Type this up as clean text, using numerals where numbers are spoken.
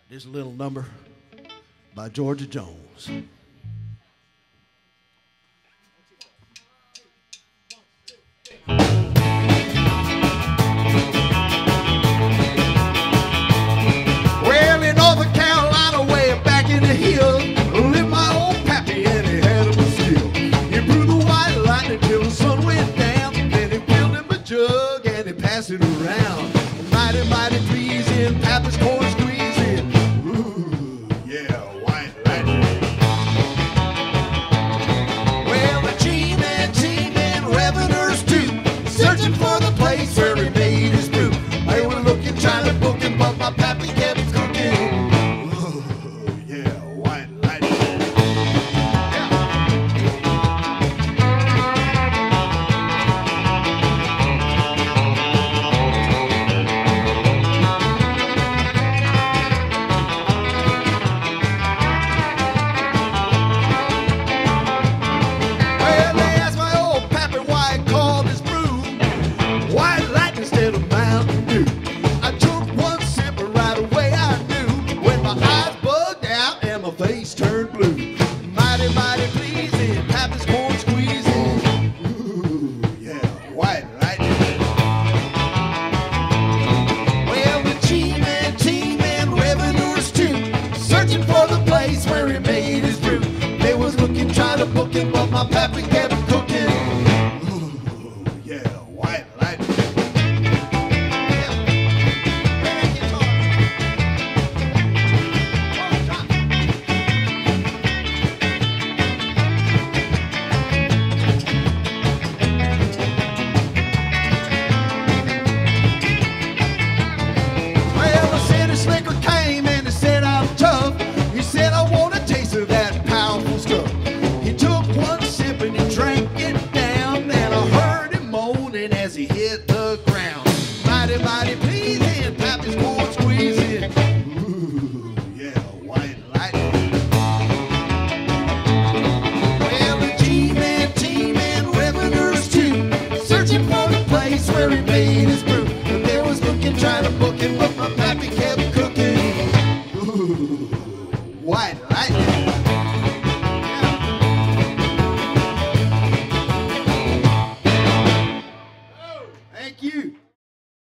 This little number by Georgia Jones. Well, in Northern Carolina, way back in the hills, lived my old pappy, and he had him a skill. He blew the white lightning till the sun went down. Then he filled him a jug and he passed it around. Mighty, mighty pleasing, pappy's corn squeezing. Ooh, yeah, white lightning. Well, the G-men, revenuers too, searching for the place where he made his brew. They were looking, trying to book him, but my pappy kept cooking. Ooh, yeah, white lightning. Well, they asked my old pappy why he called his brew white lightning instead of Mountain Dew. I took one sip and right away I knew when my eyes bugged out and my face turned blue. Mighty, mighty pleasing, pappy's corn squeezing. Ooh, yeah, white lightning. Well, the G-men, revenuers too, searching for the place where he made his brew. They was looking, trying to book him, but my pappy kept cooking. Ooh, yeah, white lightning. Well, the city slicker came and he said I'm tough. He said I want a taste of that powerful stuff. He took one sip and he drank it down, and I heard him moaning as he hit the ground. Mighty, mighty pleasing, pappy's corn squeezing. Ooh, yeah, white lightning. Well, the G-men, revenuers too, searching for the place where he made his brew. And they was looking, trying to book him, but my pappy